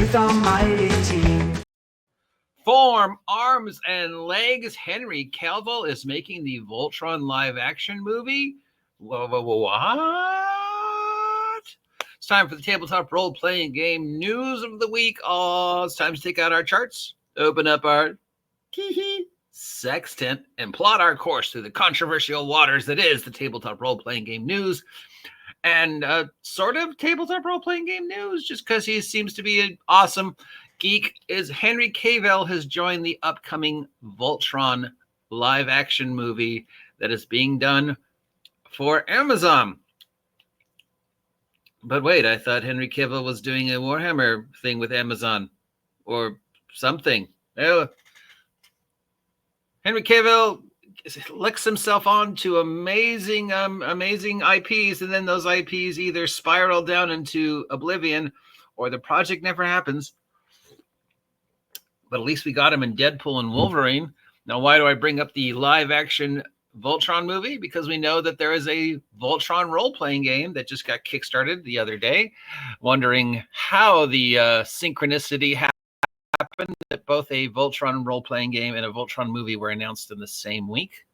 with our mighty team. Form, arms, and legs. Henry Cavill is making the Voltron live-action movie. What? It's time for the tabletop role-playing game news of the week. Oh, it's time to take out our charts, open up our sextant, and plot our course through the controversial waters that is the tabletop role-playing game news. And sort of tabletop role-playing game news, just because he seems to be an awesome geek, is Henry Cavill has joined the upcoming Voltron live-action movie that is being done for Amazon. But wait, I thought Henry Cavill was doing a Warhammer thing with Amazon or something. Henry Cavill licks himself on to amazing IPs, and then those IPs either spiral down into oblivion or the project never happens. But at least we got him in Deadpool and Wolverine. Now, why do I bring up the live-action Voltron movie? Because we know that there is a Voltron role-playing game that just got kickstarted the other day. Wondering how the synchronicity happened that both a Voltron role-playing game and a Voltron movie were announced in the same week.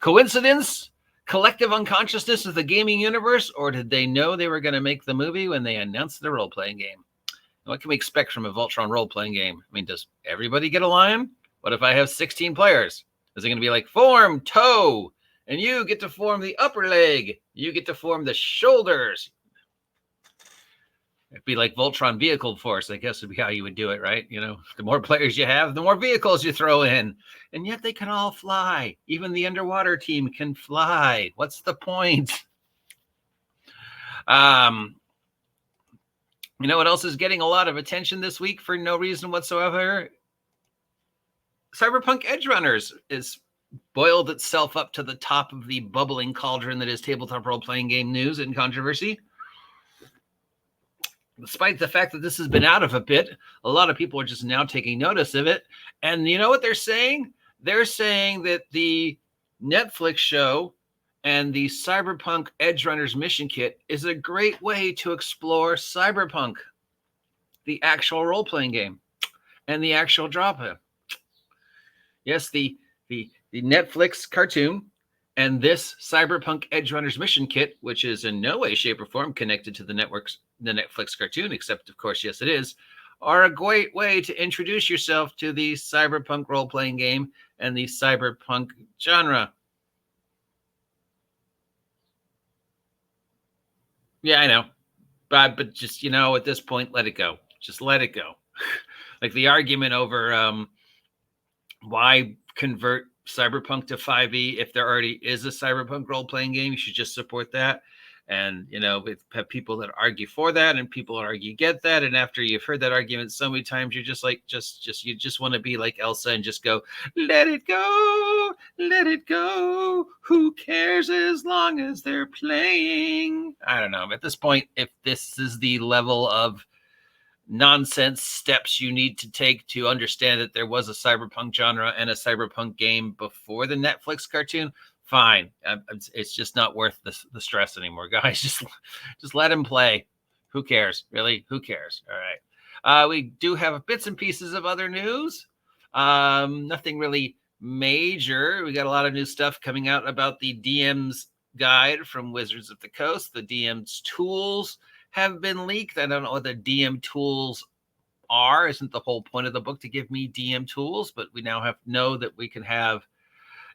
Coincidence? Collective unconsciousness of the gaming universe? Or did they know they were going to make the movie when they announced the role-playing game? What can we expect from a Voltron role-playing game? I mean, does everybody get a line? What if I have 16 players? Is it going to be like form toe, and you get to form the upper leg, you get to form the shoulders? It'd be like Voltron Vehicle Force, I guess would be how you would do it, right? You know, the more players you have, the more vehicles you throw in. And yet they can all fly. Even the underwater team can fly. What's the point? You know what else is getting a lot of attention this week for no reason whatsoever? Cyberpunk Edgerunners is boiled itself up to the top of the bubbling cauldron that is tabletop role-playing game news and controversy. Despite the fact that this has been out of a bit, a lot of people are just now taking notice of it. And you know what they're saying? They're saying that the Netflix show and the Cyberpunk Edgerunners mission kit is a great way to explore Cyberpunk, the actual role-playing game, and the actual drama. Yes, the Netflix cartoon and this Cyberpunk Edgerunners mission kit, which is in no way, shape, or form connected to the Netflix cartoon, except, of course, yes, it is, are a great way to introduce yourself to the Cyberpunk role-playing game and the Cyberpunk genre. Yeah, I know. But just, you know, at this point, let it go. Just let it go. Like the argument over why convert Cyberpunk to 5e if there already is a Cyberpunk role-playing game. You should just support that. And, you know, we have people that argue for that and people that argue get that. And after you've heard that argument so many times, you're just like, you just want to be like Elsa and just go, let it go, let it go. Who cares as long as they're playing? I don't know. At this point, if this is the level of nonsense steps you need to take to understand that there was a Cyberpunk genre and a Cyberpunk game before the Netflix cartoon, fine. It's just not worth the stress anymore, guys. Just let him play. Who cares? Really? Who cares? All right. We do have bits and pieces of other news. Nothing really major. We got a lot of new stuff coming out about the DM's guide from Wizards of the Coast. The DM's tools have been leaked. I don't know what the DM tools are. Isn't the whole point of the book to give me DM tools? But we now know that we can have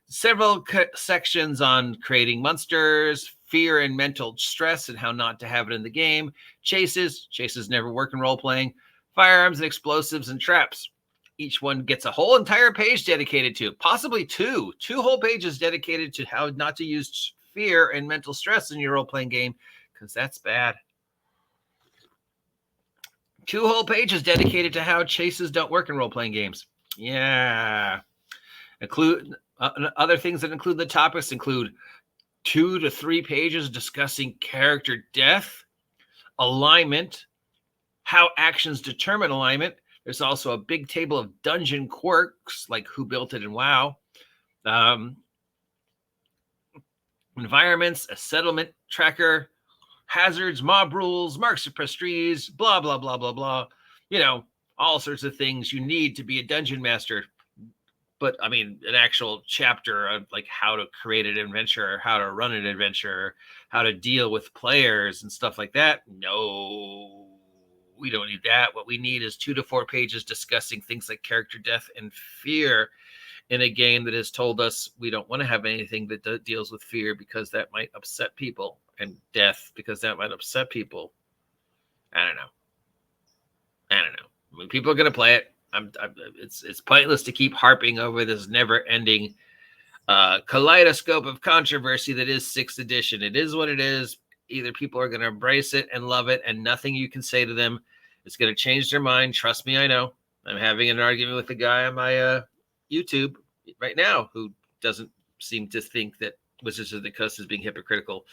several sections on creating monsters, fear and mental stress, and how not to have it in the game. Chases never work in role-playing. Firearms and explosives and traps. Each one gets a whole entire page dedicated to, possibly two whole pages dedicated to how not to use fear and mental stress in your role-playing game, because that's bad. 2 whole pages dedicated to how chases don't work in role-playing games. Yeah. Include other things that include the topics include 2 to 3 pages discussing character death, alignment, how actions determine alignment. There's also a big table of dungeon quirks, like who built it and WoW. Environments, a settlement tracker, hazards, mob rules, marks of prestige, blah, blah, blah, blah, blah. You know, all sorts of things you need to be a dungeon master. But I mean, an actual chapter of like how to create an adventure, how to run an adventure, how to deal with players and stuff like that. No, we don't need that. What we need is 2 to 4 pages discussing things like character death and fear in a game that has told us we don't want to have anything that deals with fear because that might upset people, and death because that might upset people. I don't know. I mean, people are going to play it. It's pointless to keep harping over this never-ending kaleidoscope of controversy that is 6th edition. It is what it is. Either people are going to embrace it and love it, and nothing you can say to them is going to change their mind. Trust me, I know. I'm having an argument with a guy on my YouTube right now who doesn't seem to think that Wizards of the Coast is being hypocritical.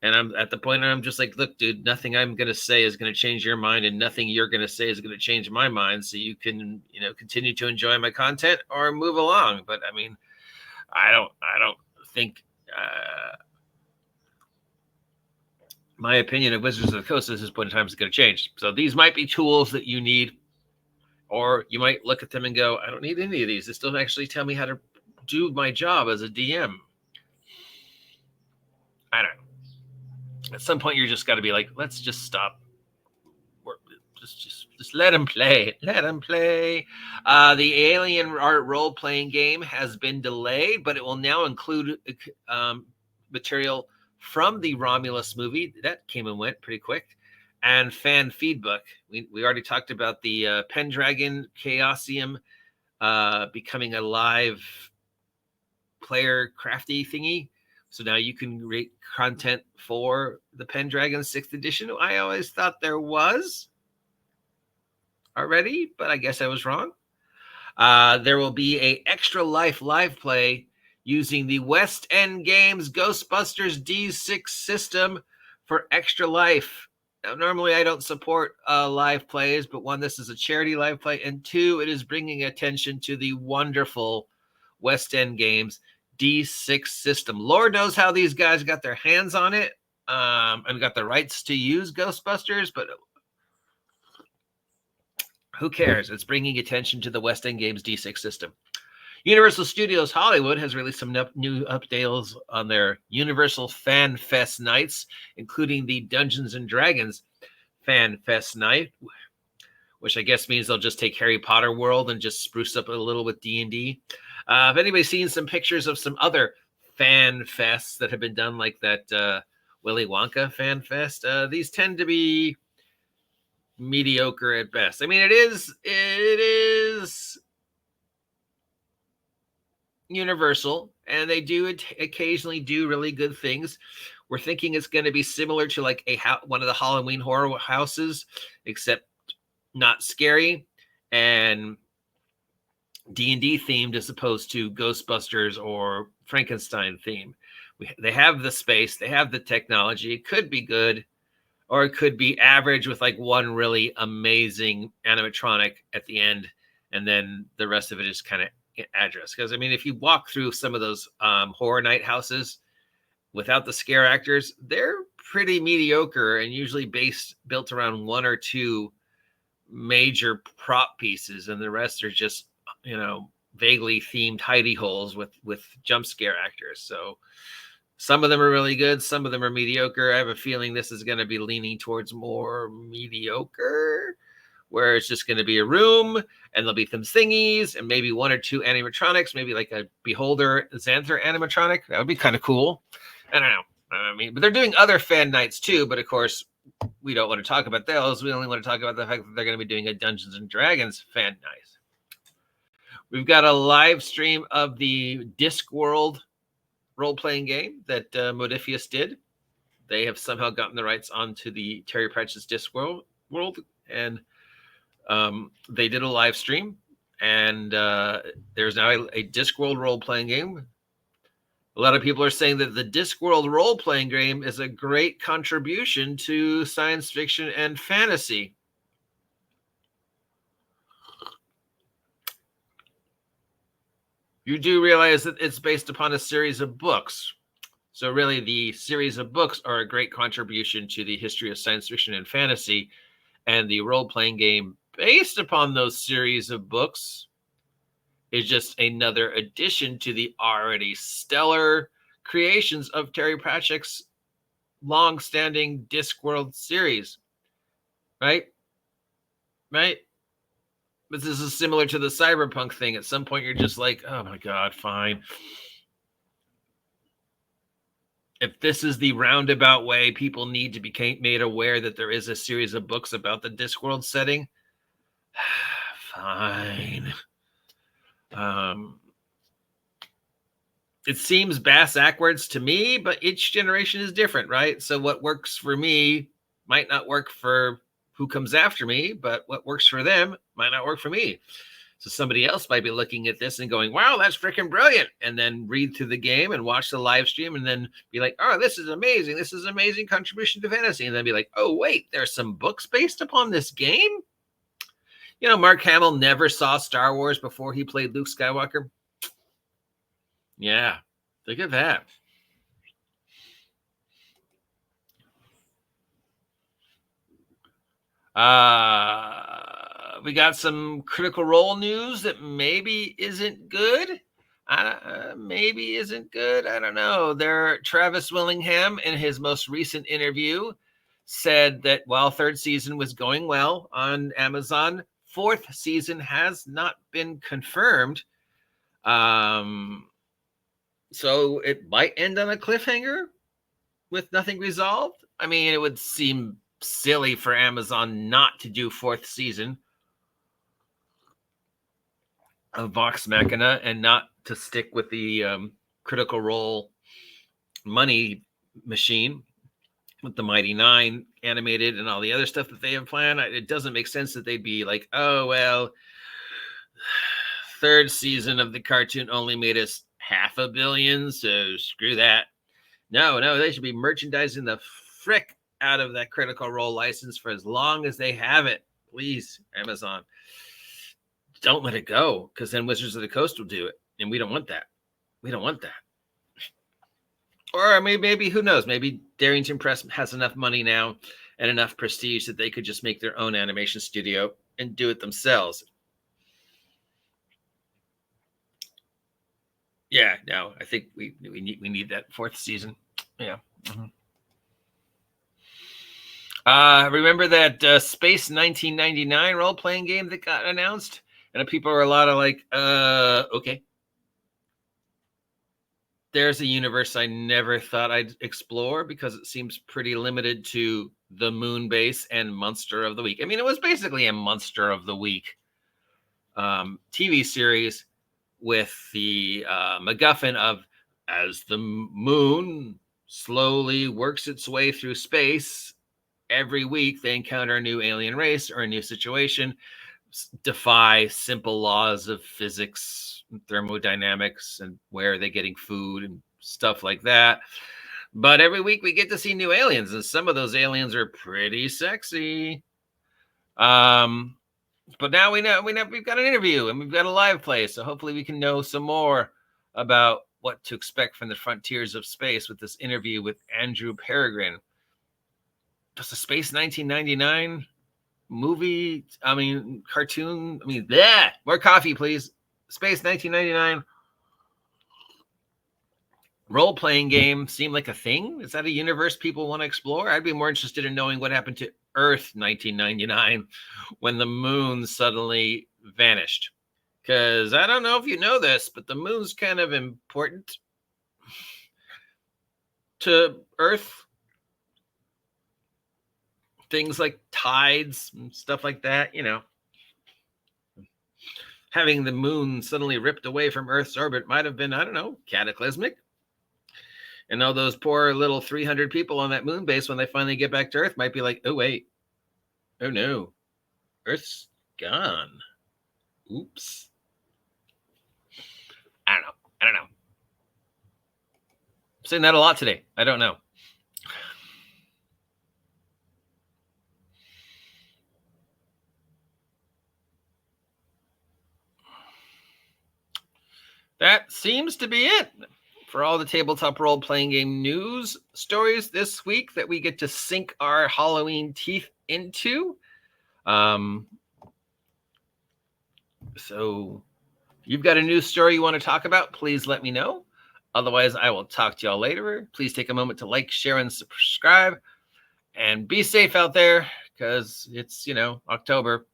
And I'm at the point where I'm just like, look, dude, nothing I'm going to say is going to change your mind, and nothing you're going to say is going to change my mind. So you can, continue to enjoy my content or move along. But I mean, I don't think my opinion of Wizards of the Coast at this point in time is going to change. So these might be tools that you need, or you might look at them and go, I don't need any of these. This doesn't actually tell me how to do my job as a DM. I don't know. At some point, you're just got to be like, let's just stop. Just let him play. Let him play. The Alien Art role-playing game has been delayed, but it will now include material from the Romulus movie. That came and went pretty quick. And fan feedback. We already talked about the Pendragon Chaosium becoming a live player crafty thingy. So now you can create content for the Pendragon 6th edition. I always thought there was already, but I guess I was wrong. There will be a extra life live play using the West End Games Ghostbusters D6 system for extra life. Now, normally I don't support live plays, but 1, this is a charity live play, and 2, it is bringing attention to the wonderful West End Games D6 system. Lord knows how these guys got their hands on it and got the rights to use Ghostbusters, but who cares? It's bringing attention to the West End Games D6 system. Universal Studios Hollywood has released some new updates on their Universal Fan Fest nights, including the Dungeons and Dragons Fan Fest night, which I guess means they'll just take Harry Potter World and just spruce up a little with D&D. If anybody's seen some pictures of some other fan fests that have been done, like that Willy Wonka Fan Fest, these tend to be mediocre at best. I mean, it is Universal, and they do occasionally do really good things. We're thinking it's going to be similar to like one of the Halloween horror houses, except not scary and D&D themed as opposed to Ghostbusters or Frankenstein theme. They have the space, they have the technology. It could be good, or it could be average with like one really amazing animatronic at the end, and then the rest of it is kind of address. Because I mean, if you walk through some of those horror night houses without the scare actors, they're pretty mediocre and usually built around 1 or 2 major prop pieces, and the rest are just vaguely themed hidey holes with jump scare actors. So some of them are really good, some of them are mediocre. I have a feeling this is going to be leaning towards more mediocre, where it's just going to be a room and there'll be some thingies and maybe 1 or 2 animatronics, maybe like a Beholder Xanther animatronic. That would be kind of cool. I don't know. I mean, but they're doing other fan nights too, but of course we don't want to talk about those. We only want to talk about the fact that they're going to be doing a Dungeons and Dragons fan night. We've got a live stream of the Discworld role-playing game that Modifius did. They have somehow gotten the rights onto the Terry Pratchett's Discworld, and they did a live stream, and there's now a Discworld role-playing game. A lot of people are saying that the Discworld role-playing game is a great contribution to science fiction and fantasy. You do realize that it's based upon a series of books. So really, the series of books are a great contribution to the history of science fiction and fantasy, and the role-playing game based upon those series of books is just another addition to the already stellar creations of Terry Pratchett's long-standing Discworld series, right? Right? But this is similar to the Cyberpunk thing. At some point, you're just like, oh my God, fine. If this is the roundabout way people need to be made aware that there is a series of books about the Discworld setting, fine. It seems backwards to me, but each generation is different, right? So what works for me might not work for who comes after me, but what works for them might not work for me. So somebody else might be looking at this and going, wow, that's freaking brilliant. And then read through the game and watch the live stream and then be like, oh, this is amazing. This is an amazing contribution to fantasy. And then be like, oh, wait, there's some books based upon this game? You know, Mark Hamill never saw Star Wars before he played Luke Skywalker. Yeah, look at that. We got some Critical Role news that maybe isn't good. Maybe isn't good. I don't know. Travis Willingham, in his most recent interview, said that while third season was going well on Amazon, fourth season has not been confirmed. So it might end on a cliffhanger with nothing resolved. I mean, it would seem silly for Amazon not to do fourth season of Vox Machina and not to stick with the Critical Role money machine with the Mighty Nine animated and all the other stuff that they have planned. It doesn't make sense that they'd be like, oh, well, third season of the cartoon only made us $500 million, so screw that. No, they should be merchandising the frick out of that Critical Role license for as long as they have it. Please, Amazon. Don't let it go, because then Wizards of the Coast will do it, and we don't want that. We don't want that. Or maybe who knows? Maybe Darrington Press has enough money now and enough prestige that they could just make their own animation studio and do it themselves. Yeah, no, I think we need that fourth season. Yeah. Mm-hmm. Remember that Space 1999 role-playing game that got announced? And people are a lot of like, okay. There's a universe I never thought I'd explore because it seems pretty limited to the Moon Base and Monster of the Week. I mean, it was basically a Monster of the Week TV series with the MacGuffin of as the moon slowly works its way through space, every week they encounter a new alien race or a new situation, defy simple laws of physics, thermodynamics, and where are they getting food and stuff like that. But every week we get to see new aliens, and some of those aliens are pretty sexy. But now we've got an interview and we've got a live play, so hopefully we can know some more about what to expect from the frontiers of space with this interview with Andrew Peregrine. Does the Space 1999 movie, cartoon, more coffee, please. Space 1999 role-playing game seem like a thing? Is that a universe people want to explore? I'd be more interested in knowing what happened to Earth 1999 when the moon suddenly vanished. Because I don't know if you know this, but the moon's kind of important to Earth. Things like tides and stuff like that, you know. Having the moon suddenly ripped away from Earth's orbit might have been, I don't know, cataclysmic. And all those poor little 300 people on that moon base, when they finally get back to Earth, might be like, oh, wait. Oh, no. Earth's gone. Oops. I don't know. I'm saying that a lot today. I don't know. That seems to be it for all the tabletop role-playing game news stories this week that we get to sink our Halloween teeth into. So if you've got a news story you want to talk about, please let me know. Otherwise, I will talk to y'all later. Please take a moment to like, share, and subscribe. And be safe out there, because it's, October.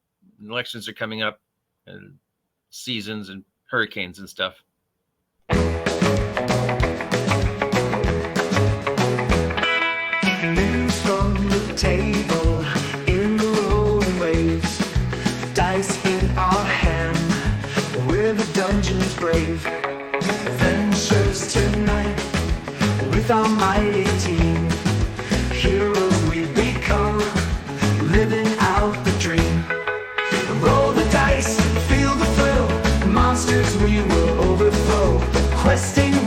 Elections are coming up, and seasons and hurricanes and stuff. News from the table in the rolling waves. Dice in our hand, we're the dungeon's brave. Adventures tonight with our mighty